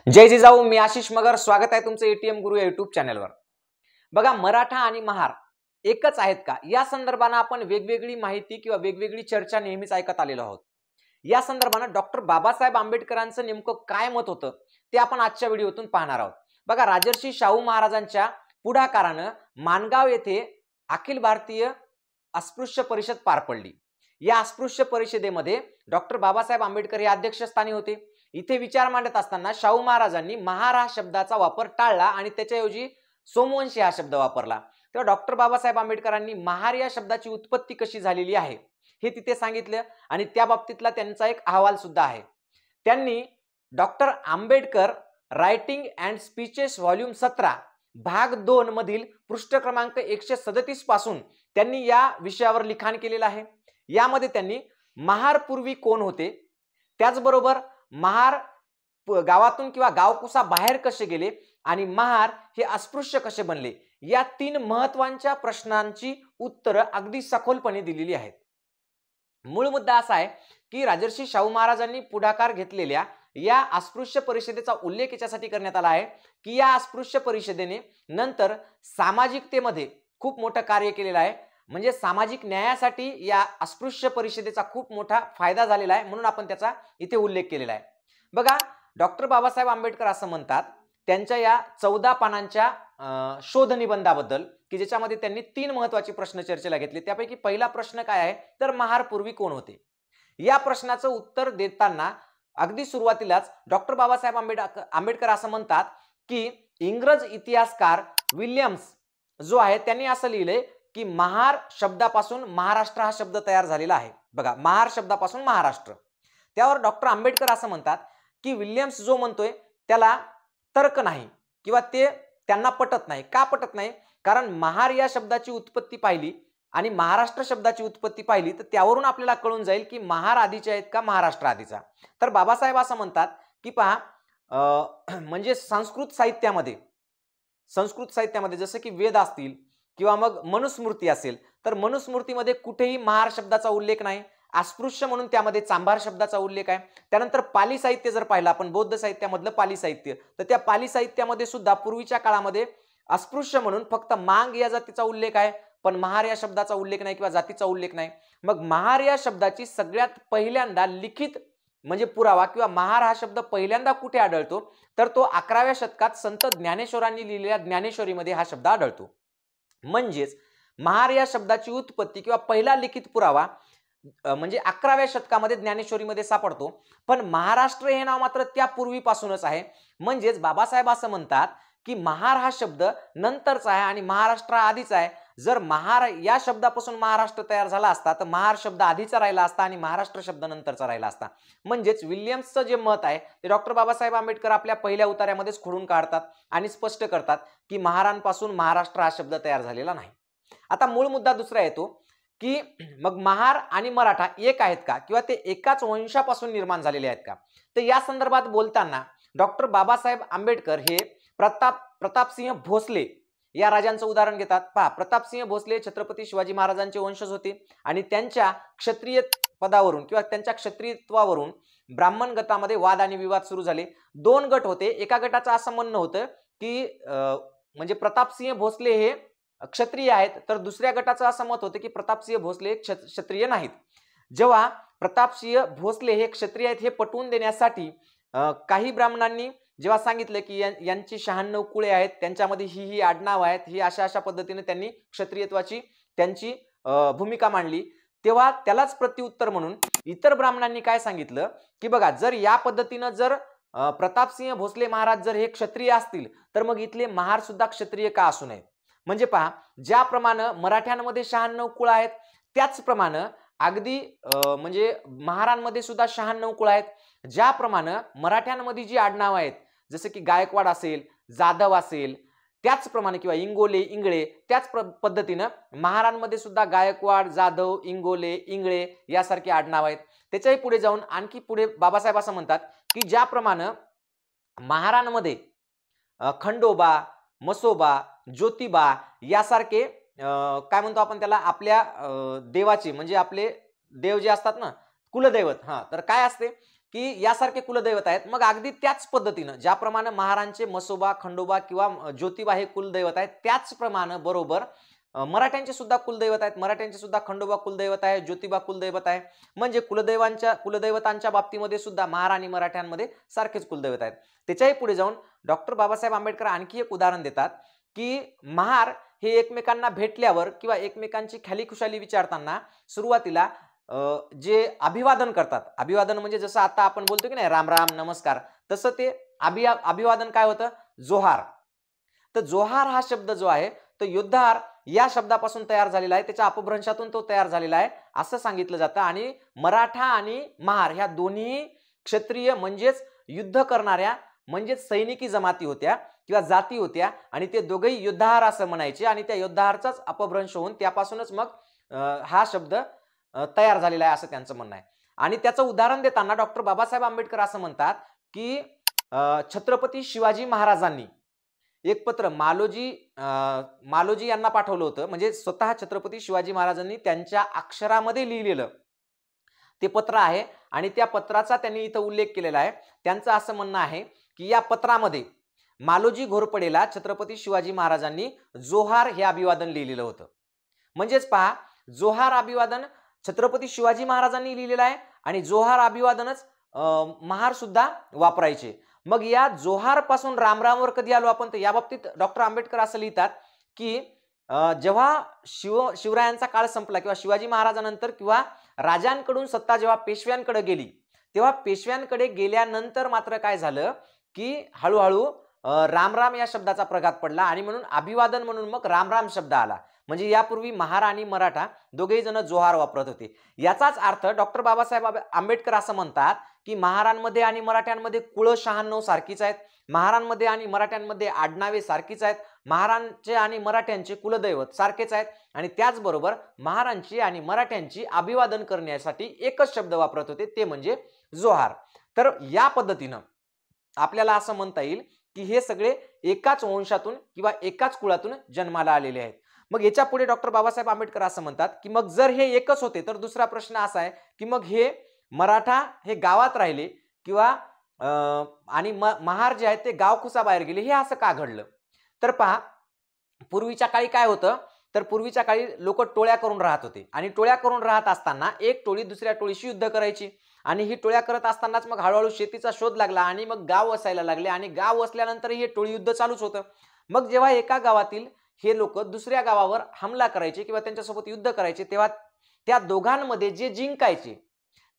जय जिजाऊ, मी आशिष मगर. स्वागत आहे तुमचं एटीएम गुरु या युट्यूब चॅनलवर. बघा, मराठा आणि महार एकच आहेत का या संदर्भाने आपण वेगवेगळी माहिती किंवा वेगवेगळी चर्चा नेहमीच ऐकत आलेलो आहोत. या संदर्भाने डॉक्टर बाबासाहेब आंबेडकरांचं नेमकं काय मत होतं ते आपण आजच्या व्हिडिओतून पाहणार आहोत. बघा, राजर्षी शाहू महाराजांच्या पुढाकाराने माणगाव येथे अखिल भारतीय अस्पृश्य परिषद पार पडली. या अस्पृश्य परिषदेमध्ये डॉक्टर बाबासाहेब आंबेडकर हे अध्यक्षस्थानी होते. इथे विचार मांडत असताना शाहू महाराजांनी महार हा शब्दाचा वापर टाळला आणि त्याच्याऐवजी सोमवंशी हा शब्द वापरला. तेव्हा डॉक्टर बाबासाहेब आंबेडकरांनी महार या शब्दाची उत्पत्ती कशी झालेली आहे हे तिथे सांगितलं आणि त्या बाबतीतला त्यांचा एक अहवाल सुद्धा आहे. त्यांनी doctor Ambedkar writing and speeches volume 17 भाग 2 मधील पृष्ठ क्रमांक 137 पासून त्यांनी या विषयावर लिखाण केलेलं आहे. यामध्ये त्यांनी महार पूर्वी कोण होते, त्याचबरोबर महार गावातून किंवा गावकुसा बाहेर कसे गेले आणि महार हे अस्पृश्य कसे बनले या 3 महत्त्वाच्या प्रश्नांची उत्तरं अगदी सखोलपणे दिलेली आहेत. मूळ मुद्दा असा आहे की राजर्षी शाहू महाराजांनी पुढाकार घेतलेल्या या अस्पृश्य परिषदेचा उल्लेख याच्यासाठी करण्यात आला आहे की या अस्पृश्य परिषदेने नंतर सामाजिकतेमध्ये खूप मोठं कार्य केलेलं आहे. म्हणजे सामाजिक न्यायासाठी या अस्पृश्य परिषदेचा खूप मोठा फायदा झालेला आहे, म्हणून आपण त्याचा इथे उल्लेख केलेला आहे. बघा, डॉक्टर बाबासाहेब आंबेडकर असं म्हणतात त्यांच्या या 14 पानांच्या शोध निबंधाबद्दल की ज्याच्यामध्ये त्यांनी 3 महत्त्वाचे प्रश्न चर्चेला घेतले. त्यापैकी पहिला प्रश्न काय आहे तर महार पूर्वी कोण होते. या प्रश्नाचं उत्तर देताना अगदी सुरुवातीलाच डॉक्टर बाबासाहेब आंबेडकर असं म्हणतात की इंग्रज इतिहासकार विल्यम्स जो आहे त्यांनी असं लिहिलंय की महार शब्दापासून महाराष्ट्र हा शब्द तयार झालेला आहे. बघा, महार शब्दापासून महाराष्ट्र. त्यावर डॉक्टर आंबेडकर असं म्हणतात की विल्यम्स जो म्हणतोय त्याला तर्क नाही किंवा ते त्यांना पटत नाही. का पटत नाही? कारण महार या शब्दाची उत्पत्ती पाहिली आणि महाराष्ट्र शब्दाची उत्पत्ती पाहिली तर त्यावरून आपल्याला कळून जाईल की महार आधीचे आहेत का महाराष्ट्र आधीचा. तर बाबासाहेब असं म्हणतात की पहा, म्हणजे संस्कृत साहित्यामध्ये जसं की वेद असतील किंवा मग मनुस्मृती असेल तर मनुस्मृतीमध्ये कुठेही महार शब्दाचा उल्लेख नाही. अस्पृश्य म्हणून त्यामध्ये चांभार शब्दाचा उल्लेख आहे. त्यानंतर पाली साहित्य जर पाहिलं आपण, बौद्ध साहित्यामधलं पाली साहित्य, तर त्या पाली साहित्यामध्ये सुद्धा पूर्वीच्या काळामध्ये अस्पृश्य म्हणून फक्त मांग या जातीचा उल्लेख आहे, पण महार या शब्दाचा उल्लेख नाही किंवा जातीचा उल्लेख नाही. मग महार या शब्दाची सगळ्यात पहिल्यांदा लिखित म्हणजे पुरावा किंवा महार हा शब्द पहिल्यांदा कुठे आढळतो तर तो 11व्या शतकात संत ज्ञानेश्वरांनी लिहिलेल्या ज्ञानेश्वरीमध्ये हा शब्द आढळतो. म्हणजेच महार या शब्दाची उत्पत्ती किंवा पहिला लिखित पुरावा म्हणजे 11व्या शतकामध्ये ज्ञानेश्वरीमध्ये सापडतो. पण महाराष्ट्र हे नाव मात्र त्या पूर्वीपासूनच आहे. म्हणजेच बाबासाहेब असं म्हणतात की महार हा शब्द नंतरचा आहे आणि महाराष्ट्र आधीचा आहे. जर महार या शब्दापासून महाराष्ट्र तयार झाला असता तर महार शब्द आधीचा राहिला असता आणि महाराष्ट्र शब्द नंतरचा राहिला असता. म्हणजेच विल्यम्सचं जे मत आहे ते डॉक्टर बाबासाहेब आंबेडकर आपल्या पहिल्या उतार्यामध्येच खोडून काढतात आणि स्पष्ट करतात की महारांपासून महाराष्ट्र हा शब्द तयार झालेला नाही. आता मूळ मुद्दा दुसरा येतो की मग महार आणि मराठा एक आहेत का किंवा ते एकाच वंशापासून निर्माण झालेले आहेत का. तर या संदर्भात बोलताना डॉक्टर बाबासाहेब आंबेडकर हे प्रतापसिंह भोसले या राजांचं उदाहरण घेतात. पहा, प्रतापसिंह भोसले छत्रपती शिवाजी महाराजांचे वंशज होते आणि त्यांच्या क्षत्रिय पदावरून किंवा त्यांच्या क्षत्रियत्वावरून ब्राह्मण गटामध्ये वाद आणि विवाद सुरू झाले. 2 गट होते. एका गटाचं असं म्हणणं होतं की म्हणजे प्रतापसिंह भोसले हे क्षत्रिय आहेत, तर दुसऱ्या गटाचं असं मत होतं की प्रतापसिंह भोसले क्षत्रिय नाहीत. जेव्हा प्रतापसिंह भोसले हे क्षत्रिय आहेत हे पटवून देण्यासाठी काही ब्राह्मणांनी जेव्हा सांगितलं की यांची 96 कुळे आहेत, त्यांच्यामध्ये ही आडनाव आहेत, ही अशा पद्धतीने त्यांनी क्षत्रियत्वाची त्यांची भूमिका मांडली, तेव्हा त्यालाच प्रत्युत्तर म्हणून इतर ब्राह्मणांनी काय सांगितलं की बघा, जर या पद्धतीनं जर प्रतापसिंह भोसले महाराज जर हे क्षत्रिय असतील तर मग इथले महार सुद्धा क्षत्रिय का असू नयेत. म्हणजे पहा, ज्याप्रमाणे मराठ्यांमध्ये 96 कुळ आहेत त्याचप्रमाणे अगदी म्हणजे महारांमध्ये सुद्धा 96 कुळ आहेत. ज्याप्रमाणे मराठ्यांमध्ये जी आडनाव आहेत जसं की गायकवाड असेल, जाधव असेल, त्याचप्रमाणे किंवा इंगोले, इंगळे, त्याच पद्धतीनं महारांमध्ये सुद्धा गायकवाड, जाधव, इंगोले, इंगळे यासारखे आडनाव आहेत. त्याच्याही पुढे जाऊन आणखी पुढे बाबासाहेब असं म्हणतात की ज्याप्रमाणे महारांमध्ये खंडोबा, मसोबा, ज्योतिबा यासारखे काय म्हणतो आपण त्याला आपल्या देवाचे म्हणजे आपले देव जे असतात ना कुलदैवत, तर काय असते की यासारखे कुलदैवत आहेत, मग अगदी त्याच पद्धतीनं ज्याप्रमाणे महारांचे मसोबा, खंडोबा किंवा ज्योतिबा हे कुलदैवत आहेत, त्याचप्रमाणे बरोबर मराठ्यांचे सुद्धा कुलदैवत आहेत. मराठ्यांचे सुद्धा खंडोबा कुलदैवत आहे, ज्योतिबा कुलदैवत आहे. म्हणजे कुलदैवतांच्या बाबतीमध्ये सुद्धा महार आणि मराठ्यांमध्ये सारखेच कुलदैवत आहेत. त्याच्याही पुढे जाऊन डॉक्टर बाबासाहेब आंबेडकर आणखी एक उदाहरण देतात की महार हे एकमेकांना भेटल्यावर किंवा एकमेकांची खालीखुशाली विचारताना सुरुवातीला जे अभिवादन करतात, अभिवादन म्हणजे जसं आता आपण बोलतो की नाही राम राम नमस्कार, तसं ते अभिवादन काय होतं, जोहार. तर जोहार हा शब्द जो आहे तो युद्धार या शब्दापासून तयार झालेला आहे, त्याच्या अपभ्रंशातून तो तयार झालेला आहे असं सांगितलं जातं. आणि मराठा आणि महार ह्या दोन्ही क्षत्रिय म्हणजेच युद्ध करणाऱ्या म्हणजेच सैनिकी जमाती होत्या किंवा जाती होत्या आणि ते दोघेही युद्धार असं म्हणायचे आणि त्या युद्धारचाच अपभ्रंश होऊन त्यापासूनच मग हा शब्द तयार झालेला आहे असं त्यांचं म्हणणं आहे. आणि त्याचं उदाहरण देताना डॉक्टर बाबासाहेब आंबेडकर असं म्हणतात की छत्रपती शिवाजी महाराजांनी एक पत्र मालोजी यांना पाठवलं होतं, म्हणजे स्वतः छत्रपती शिवाजी महाराजांनी त्यांच्या अक्षरामध्ये लिहिलेलं ते पत्र आहे आणि त्या पत्राचा त्यांनी इथं उल्लेख केलेला आहे. त्यांचं असं म्हणणं आहे की या पत्रामध्ये मालोजी घोरपडेला छत्रपती शिवाजी महाराजांनी जोहार हे अभिवादन लिहिलेलं होतं. म्हणजेच पहा, जोहार अभिवादन छत्रपती शिवाजी महाराजांनी लिहिलेलं आहे आणि जोहार अभिवादनच महार सुद्धा वापरायचे. मग या जोहार पासून रामरामवर कधी आलो आपण, तर या बाबतीत डॉक्टर आंबेडकर असं लिहितात की जेव्हा शिवरायांचा काळ संपला किंवा शिवाजी महाराजांनंतर किंवा राजांकडून सत्ता जेव्हा पेशव्यांकडे गेली, तेव्हा पेशव्यांकडे गेल्यानंतर मात्र काय झालं की हळूहळू रामराम या शब्दाचा प्रघात पडला आणि म्हणून अभिवादन म्हणून मग रामराम शब्द आला. म्हणजे यापूर्वी महार आणि मराठा दोघेही जण जोहार वापरत होते. याचाच अर्थ डॉक्टर बाबासाहेब आंबेडकर असं म्हणतात की महारांमध्ये आणि मराठ्यांमध्ये कुळ 96 सारखीच आहेत, महारांमध्ये आणि मराठ्यांमध्ये आडनावे सारखीच आहेत, महारांचे आणि मराठ्यांचे कुलदैवत सारखेच आहेत आणि त्याचबरोबर महारांची आणि मराठ्यांची अभिवादन करण्यासाठी एकच शब्द वापरत होते, ते म्हणजे जोहार. तर या पद्धतीनं आपल्याला असं म्हणता येईल की हे सगळे एकाच वंशातून किंवा एकाच कुळातून जन्माला आलेले आहेत. मग याच्या पुढे डॉक्टर बाबासाहेब आंबेडकर असं म्हणतात की मग जर हे एकच होते तर दुसरा प्रश्न असा आहे की मग हे मराठा हे गावात राहिले किंवा आणि महार जे आहेत ते गावकुसाबाहेर गेले, हे असं का घडलं? तर पहा, पूर्वीच्या काळी काय होतं, तर पूर्वीच्या काळी लोक टोळ्या करून राहत होते आणि टोळ्या करून राहत असताना एक टोळी दुसऱ्या टोळीशी युद्ध करायची आणि ही टोळ्या करत असतानाच मग हळूहळू शेतीचा शोध लागला आणि मग गाव वसायला लागले आणि गाव वसल्यानंतर हे टोळी युद्ध चालूच होतं. मग जेव्हा एका गावातील हे लोक दुसऱ्या गावावर हमला करायचे किंवा त्यांच्यासोबत युद्ध करायचे, तेव्हा त्या दोघांमध्ये जे जिंकायचे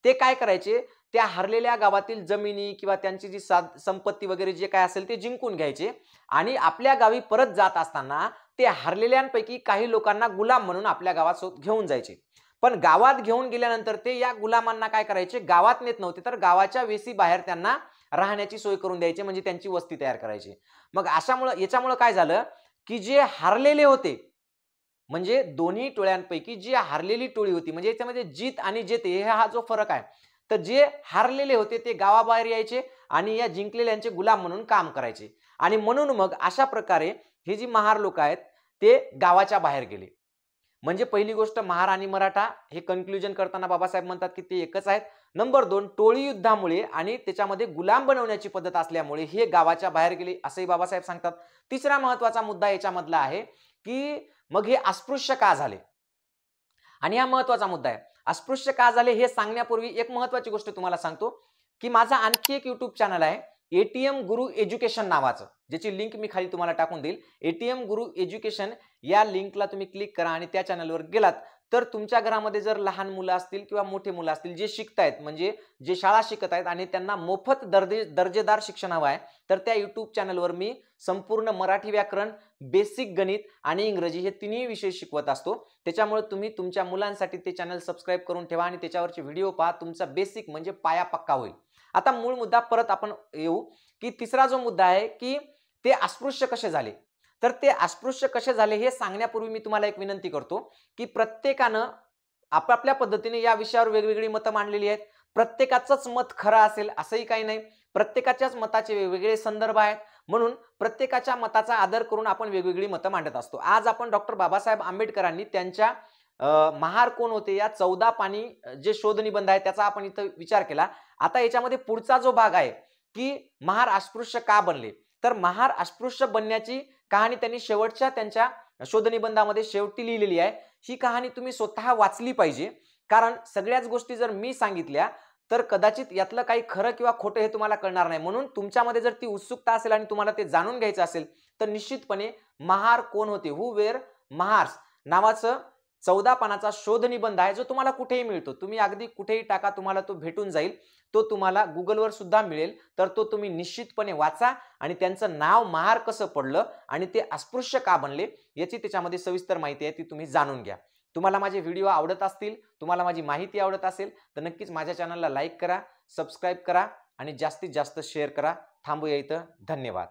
ते काय करायचे, त्या हरलेल्या गावातील जमिनी किंवा त्यांची जी संपत्ती वगैरे जे काय असेल ते जिंकून घ्यायचे आणि आपल्या गावी परत जात असताना ते हरलेल्यांपैकी काही लोकांना गुलाम म्हणून आपल्या गावात घेऊन जायचे. पण गावात घेऊन गेल्यानंतर ते या गुलामांना काय करायचे, गावात नेत नव्हते तर गावाच्या वेसी बाहेर त्यांना राहण्याची सोय करून द्यायचे, म्हणजे त्यांची वस्ती तयार करायची. मग याच्यामुळे काय झालं की जे हरलेले होते, म्हणजे दोन्ही टोळ्यांपैकी जी हरलेली टोळी होती, म्हणजे याच्यामध्ये जीत आणि जेते हा जो फरक आहे, तर जे हरलेले होते ते गावाबाहेर यायचे आणि या जिंकलेल्यांचे गुलाम म्हणून काम करायचे आणि म्हणून मग अशा प्रकारे हे जी महार लोक आहेत ते गावाच्या बाहेर गेले. म्हणजे पहिली गोष्ट, महार आणि मराठा हे कन्क्लुजन करताना बाबासाहेब म्हणतात की ते एकच आहेत. नंबर 2, टोळी युद्धामुळे आणि त्याच्यामध्ये गुलाम बनवण्याची पद्धत असल्यामुळे हे गावाच्या बाहेर गेले असंही बाबासाहेब सांगतात. तिसरा महत्वाचा मुद्दा याच्यामधला आहे की मग हे अस्पृश्य का झाले, आणि हा महत्वाचा मुद्दा आहे. अस्पृश्य का झाले हे सांगण्यापूर्वी एक महत्वाची गोष्ट तुम्हाला सांगतो की माझा आणखी एक युट्यूब चॅनल आहे एटीएम गुरु एज्युकेशन नावाचं, ज्याची लिंक मी खाली तुम्हाला टाकून देईल. एटीएम गुरु एज्युकेशन या लिंकला तुम्ही क्लिक करा आणि त्या चॅनलवर गेलात तर तुमच्या घरामध्ये जर लहान मुलं असतील किंवा मोठे मुलं असतील जे शिकतायत, म्हणजे जे शाळा शिकत आहेत आणि त्यांना मोफत दर्जेदार शिक्षण हवं आहे, तर त्या युट्यूब चॅनलवर मी संपूर्ण मराठी व्याकरण, बेसिक गणित आणि इंग्रजी हे तिन्ही विषय शिकवत असतो. त्याच्यामुळे तुम्ही तुमच्या मुलांसाठी ते चॅनल सबस्क्राईब करून ठेवा आणि त्याच्यावरचे व्हिडिओ पहा, तुमचा बेसिक म्हणजे पाया पक्का होईल. आता मूळ मुद्दा परत आपण येऊ की तिसरा जो मुद्दा आहे की ते अस्पृश्य कसे झाले. तर ते अस्पृश्य कसे झाले हे सांगण्यापूर्वी मी तुम्हाला एक विनंती करतो की प्रत्येकानं आपापल्या पद्धतीने या विषयावर वेगवेगळी मतं मांडलेली आहेत. प्रत्येकाचंच मत खरं असेल असंही काही नाही, प्रत्येकाच्याच मताचे वेगवेगळे संदर्भ आहेत, म्हणून प्रत्येकाच्या मताचा आदर करून आपण वेगवेगळी मतं मांडत असतो. आज आपण डॉक्टर बाबासाहेब आंबेडकरांनी त्यांच्या महार कोण होते या 14 पानी जे शोध निबंध आहे त्याचा आपण इथं विचार केला. आता याच्यामध्ये पुढचा जो भाग आहे की महार अस्पृश्य का बनले, तर महार अस्पृश्य बनण्याची कहाणी त्यांनी शेवटच्या त्यांच्या शोध निबंधामध्ये शेवटी लिहिलेली आहे. ही कहाणी तुम्ही स्वतः वाचली पाहिजे, कारण सगळ्याच गोष्टी जर मी सांगितल्या तर कदाचित यातलं काही खरं किंवा खोटं हे तुम्हाला कळणार नाही. म्हणून तुमच्यामध्ये जर ती उत्सुकता असेल आणि तुम्हाला ते जाणून घ्यायचं असेल तर निश्चितपणे महार कोण होते, हु वेअर महार्स नावाचं 14 पानाचा शोध निबंध आहे, जो तुम्हाला कुठेही मिळतो. तुम्ही अगदी कुठेही टाका, तुम्हाला तो भेटून जाईल. तो तुम्हाला गुगलवर सुद्धा मिळेल. तर तो तुम्ही निश्चितपणे वाचा आणि त्यांचं नाव महार कसं पडलं आणि ते अस्पृश्य का बनले याची त्याच्यामध्ये सविस्तर माहिती आहे, ती तुम्ही जाणून घ्या. तुम्हाला माझे व्हिडिओ आवडत असतील, तुम्हाला माझी माहिती आवडत असेल तर नक्कीच माझ्या चॅनलला लाईक करा, सबस्क्राईब करा आणि जास्तीत जास्त शेअर करा. थांबूया इथं. धन्यवाद.